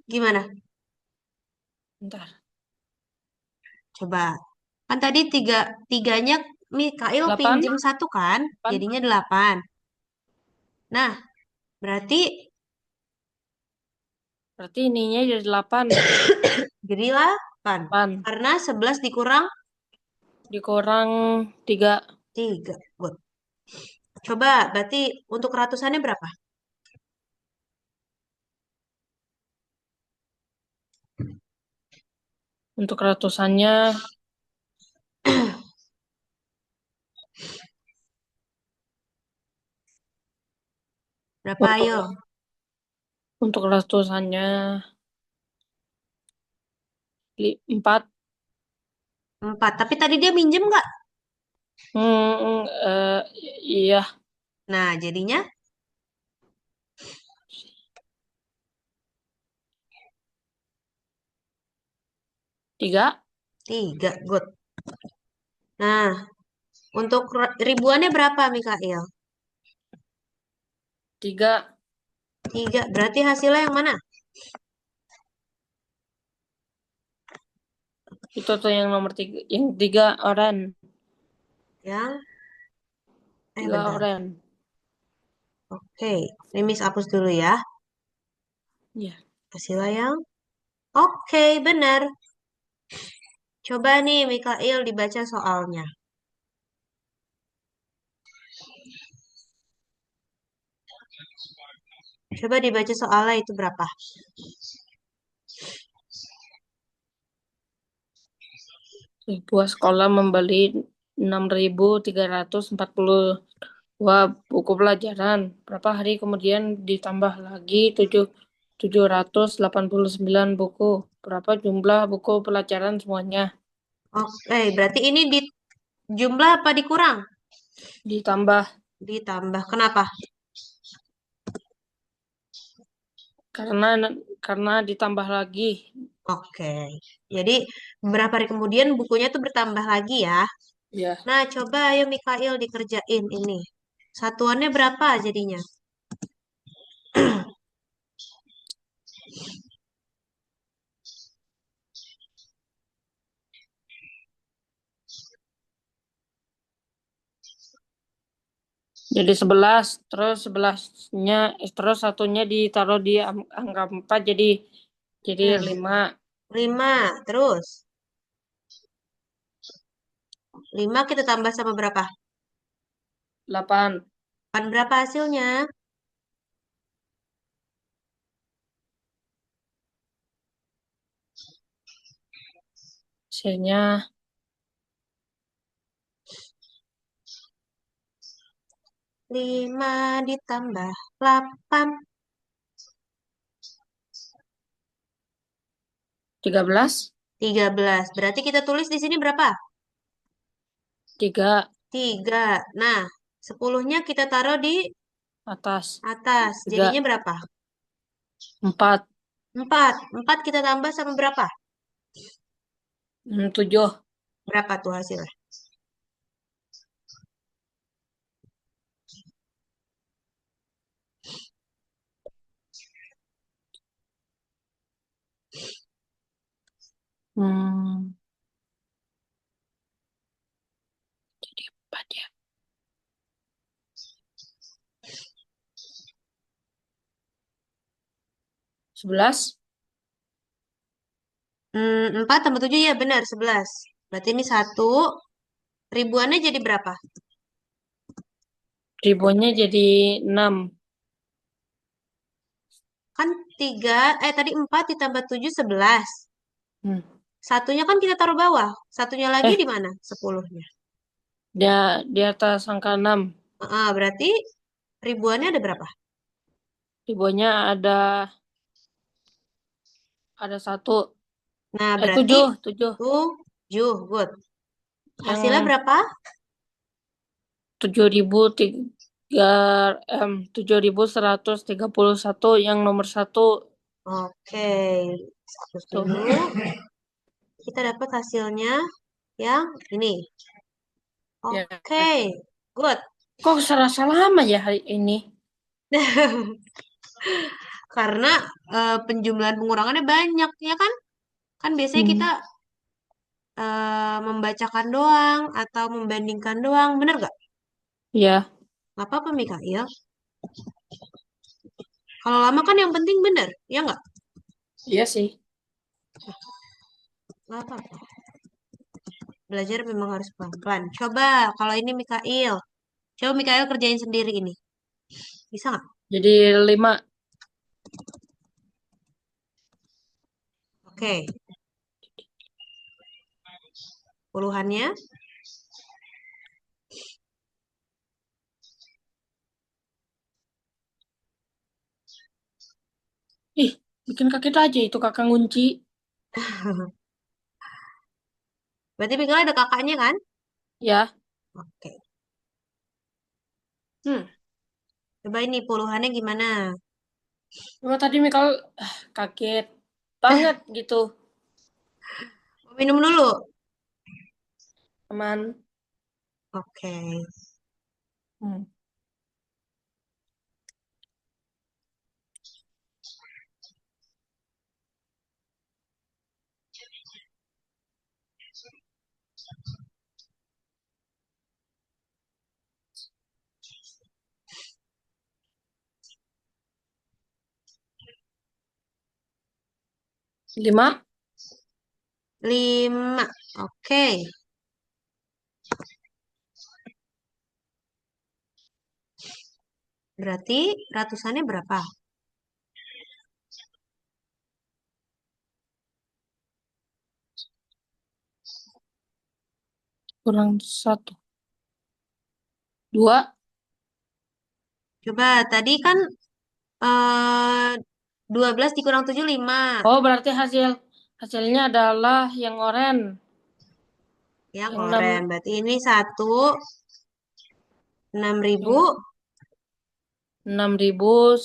Gimana? Bentar. Coba. Kan tadi tiganya Mikael 8. pinjem 1 kan? 8. Jadinya 8. Nah, berarti Berarti ininya jadi 8. jadi 8. 8. Karena 11 dikurang Dikurang 3. 3. Good. Coba, berarti untuk ratusannya berapa? Untuk ratusannya Berapa ayo? untuk ratusannya 4. 4. Tapi tadi dia minjem nggak? Iya. Nah, jadinya 3. 3. Good. Nah, untuk ribuannya berapa, Mikael? 3. 3. Berarti hasilnya yang mana? Itu tuh yang nomor 3. Yang 3 oren. Yang, 3 bentar. oren. Oke, ini Miss hapus dulu ya. Iya. Hasilnya yang, oke, benar. Coba nih, Mikael dibaca soalnya. Coba dibaca soalnya itu berapa? Sebuah sekolah membeli 6.342 buku pelajaran. Berapa hari kemudian ditambah lagi 789 buku. Berapa jumlah buku pelajaran semuanya? Oke, berarti ini di jumlah apa dikurang? Ditambah Ditambah. Kenapa? karena karena ditambah lagi. Oke. Jadi beberapa hari kemudian bukunya tuh bertambah lagi ya. Ya, Nah, coba ayo Mikael dikerjain ini. Satuannya berapa jadinya? jadi 11, terus 11-nya terus satunya ditaruh di angka 4 jadi Hmm, 5. 5. Terus 5 kita tambah sama berapa? 8. 8 berapa hasilnya? Hasilnya 5 ditambah 8. 13, 13. Berarti kita tulis di sini berapa? 3 3. Nah, 10-nya kita taruh di atas, atas. 3, Jadinya berapa? 4, 4. 4 kita tambah sama berapa? 7. Berapa tuh hasilnya? Hmm, jadi 4 ya. 11, 4 tambah 7 ya benar 11. Berarti ini 1. Ribuannya jadi berapa? ribuannya jadi 6. Kan 3, tadi 4 ditambah 7 11. Hmm. Satunya kan kita taruh bawah. Satunya lagi Eh, di mana? 10-nya. dia di atas angka 6. Berarti ribuannya ada berapa? Ribuannya ada 1. Nah, berarti 7, 7. 7. Good. Hasilnya Yang berapa? 7.131 yang nomor 1 Oke. Terus tuh. dulu. Kita dapat hasilnya yang ini. Ya. Oke. Good. Kok serasa lama ya hari ini? Karena penjumlahan pengurangannya banyak, ya kan? Kan biasanya kita Hmm. membacakan doang atau membandingkan doang, bener gak? Ya, Gak apa-apa, Mikael. Kalau lama kan yang penting bener, ya nggak? iya sih. Gak apa-apa. Belajar memang harus pelan-pelan. Coba, kalau ini Mikael. Coba Mikael kerjain sendiri ini. Bisa nggak? Jadi 5. Oke. Puluhannya. Ih, bikin kaget aja itu kakak ngunci. Berarti Mikael ada kakaknya kan? Ya, Oke. Hmm. Coba ini puluhannya gimana? cuma tadi Mikal kaget banget gitu. Mau minum dulu. Teman. Oke. Hmm. 5. 5. Oke. Berarti ratusannya berapa? Kurang 1. 2. Coba tadi kan eh 12 dikurang 7 5. Oh, berarti hasilnya adalah yang oranye. Yang Yang 6. oranye. Berarti ini 6.000. Yang 6.000,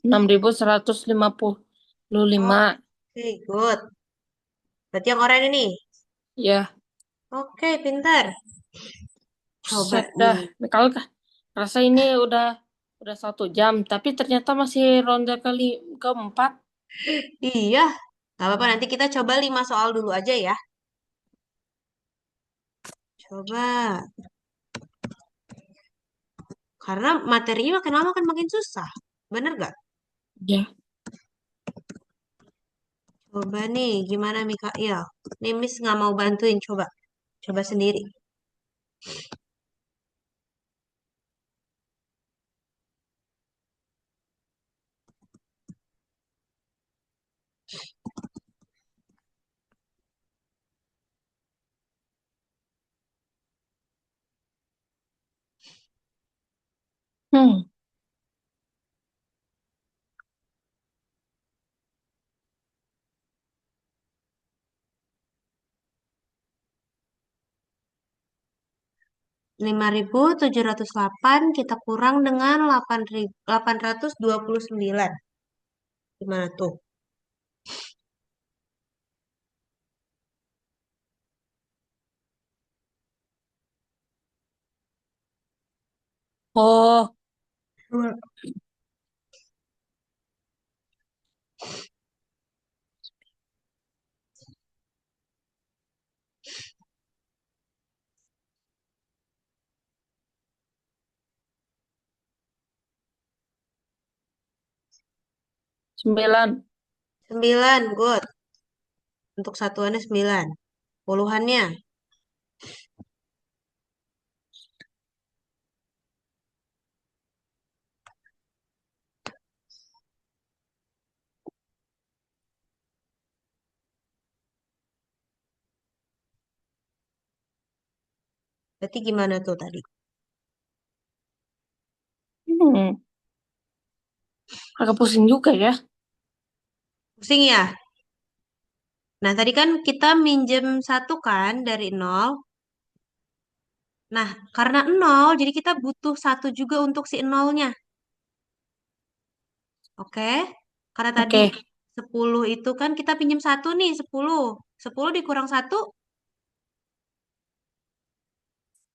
6.155. Oke, good. Berarti yang oranye ini. Ya, Oke, pintar. Coba set dah. nih. Mikal rasa ini udah 1 jam, tapi ternyata masih ronde keempat. Iya. Gak apa-apa, nanti kita coba 5 soal dulu aja ya. Coba. Karena materinya makin lama kan makin susah. Bener gak? Ya. Coba nih, gimana Mikael? Nih Miss nggak mau bantuin, coba. Coba sendiri. Hmm. 5.708 kita kurang dengan 8.829. Gimana tuh? Oh, 9. 9, good. Untuk satuannya 9. Puluhannya. Berarti gimana tuh tadi? Hmm. Agak pusing juga ya. Pusing ya? Nah, tadi kan kita minjem satu kan dari nol. Nah, karena nol, jadi kita butuh satu juga untuk si nolnya. Oke? Karena tadi Oke. 10 itu kan kita pinjam satu nih, 10. 10 dikurang satu.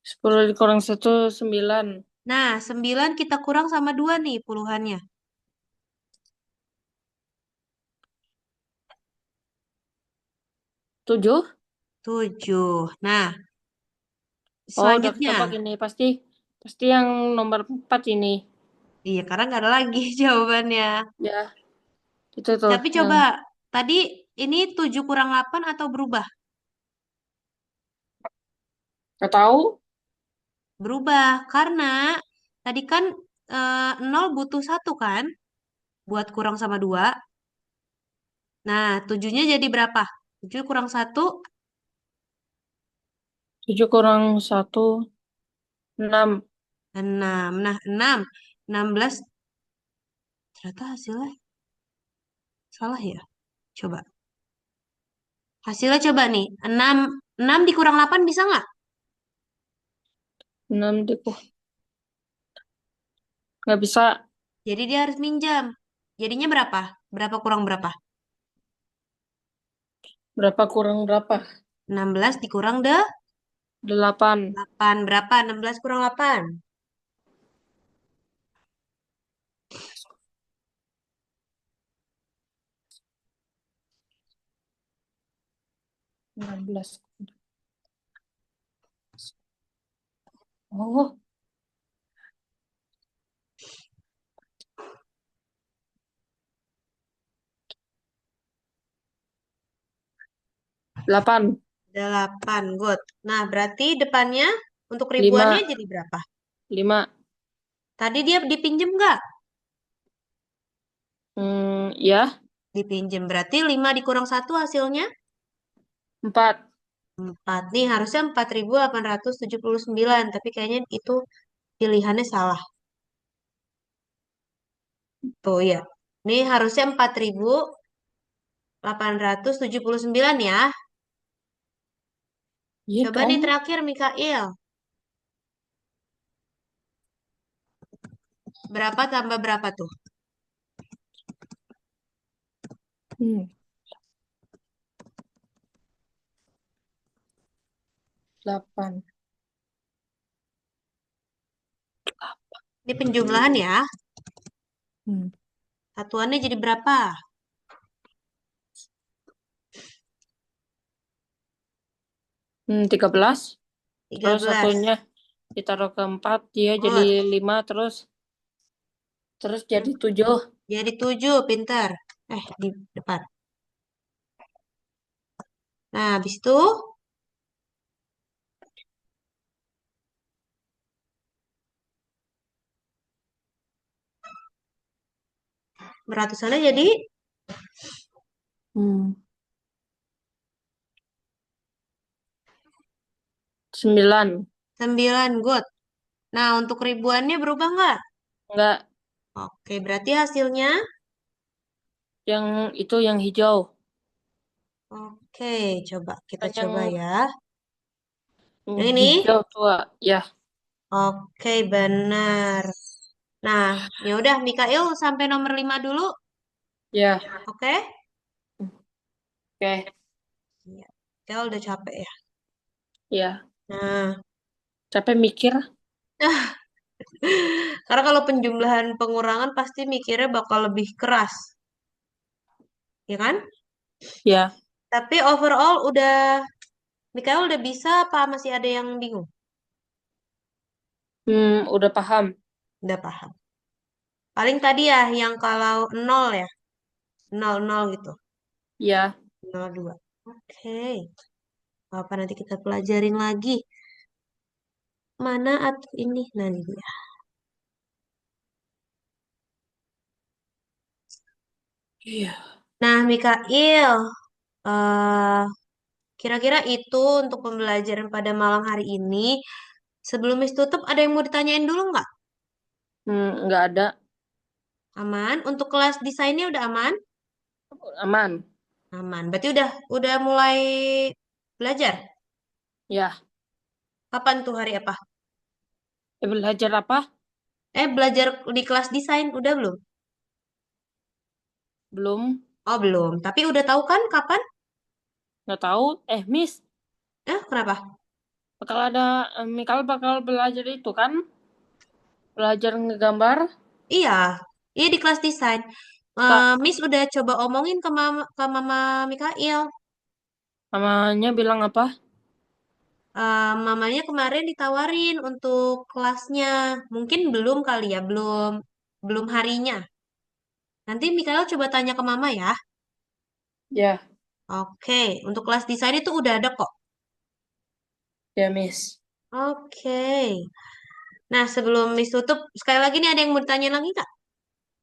10 dikurang 1, 9. Nah, 9 kita kurang sama 2 nih puluhannya. 7. 7. Nah, Oh, udah ketebak selanjutnya. ini. Pasti pasti yang nomor 4 ini. Iya, karena nggak ada lagi jawabannya. Ya, itu tuh Tapi yang coba, tadi ini 7 kurang 8 atau berubah? gak tahu. Berubah, karena tadi kan 0 butuh satu kan? Buat kurang sama 2. Nah, 7-nya jadi berapa? 7 kurang satu 7 kurang 1, 6. 6. Nah, 6. 16. Ternyata hasilnya salah ya. Coba. Hasilnya coba nih. 6. 6 dikurang 8 bisa nggak? 6 nggak bisa. Jadi dia harus minjam. Jadinya berapa? Berapa kurang berapa? Berapa kurang berapa? 16 dikurang 8. 8. Berapa? 16 kurang 8. 16. Oh, 8. 8. Good. Nah, berarti depannya untuk ribuannya 5. jadi berapa? 5. Tadi dia dipinjem nggak? Ya, Dipinjem. Berarti 5 dikurang satu hasilnya 4. 4. Nih harusnya 4.879. Tapi kayaknya itu pilihannya salah. Tuh ya. Ini harusnya 4.879 ya. Iya Coba nih dong. terakhir Mikail. Berapa tambah berapa tuh? Hmm, 8. Ini penjumlahan ya. Hmm. Satuannya jadi berapa? 13. Terus 13. satunya ditaruh ke 4, dia jadi Good. 5, terus Hmm, jadi 7. jadi 7. Pintar. Di depan. Nah, habis itu beratusannya jadi Hmm. 9. 9. Good. Nah, untuk ribuannya berubah nggak? Enggak, Oke, berarti hasilnya. yang itu yang hijau. Oke, coba kita Kan coba ya. yang Yang ini? hijau tua. Ya, Oke, benar. Nah, ya udah Mikail sampai nomor 5 dulu. ya, Oke? oke. Iya. Mikail udah capek ya. Ya, Nah, capek mikir. karena kalau penjumlahan pengurangan pasti mikirnya bakal lebih keras, ya kan? Ya, Tapi overall Mikael udah bisa apa masih ada yang bingung? udah paham. Udah paham. Paling tadi ya yang kalau nol ya, nol nol gitu, Ya, nol dua. Oke, apa nanti kita pelajarin lagi. Mana atau ini? Nah, ini dia. iya. Nah, Mikail, eh kira-kira itu untuk pembelajaran pada malam hari ini. Sebelum Miss tutup, ada yang mau ditanyain dulu nggak? Nggak ada. Aman? Untuk kelas desainnya udah aman? Aman. Aman. Berarti udah mulai belajar. Ya, Kapan tuh hari apa? belajar apa? Belajar di kelas desain udah belum? Belum. Oh, belum. Tapi udah tahu kan kapan? Nggak tahu. Miss, Kenapa? bakal ada, Mikal bakal belajar itu kan? Belajar ngegambar. Iya. Iya di kelas desain. Tak, Miss udah coba omongin ke Mama Mikail. namanya bilang apa? Mamanya kemarin ditawarin untuk kelasnya. Mungkin belum kali ya, belum belum harinya. Nanti Mikael coba tanya ke Mama ya. Ya, Oke, untuk kelas desain itu udah ada kok. ya, Miss. Oke. Nah, sebelum Miss tutup, sekali lagi nih ada yang mau ditanya lagi Kak?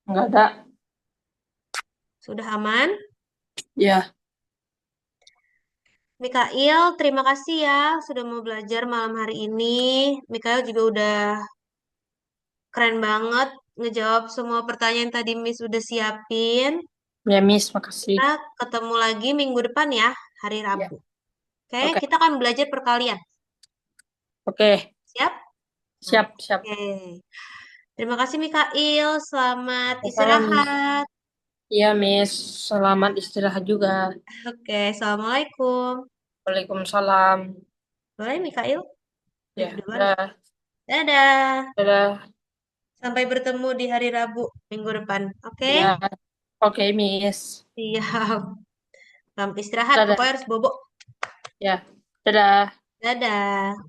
Nggak ada. Sudah aman? Ya, Mikael, terima kasih ya sudah mau belajar malam hari ini. Mikael juga udah keren banget ngejawab semua pertanyaan tadi Miss udah siapin. ya, Miss. Makasih. Kita ketemu lagi minggu depan ya, hari Ya, Rabu. Oke, oke. kita akan belajar perkalian. Oke. Siap? Siap, siap. Oke. Terima kasih Mikael, selamat Sama, Miss. istirahat. Iya, Miss. Selamat istirahat juga. Oke, Assalamualaikum. Waalaikumsalam. Boleh Mikael? Break Ya, duluan. dah. Dadah. Dadah. Sampai bertemu di hari Rabu minggu depan. Oke? Ya, oke, Miss. Siap. Selamat istirahat. Dadah. Pokoknya harus bobo. Ya, dadah. Dadah.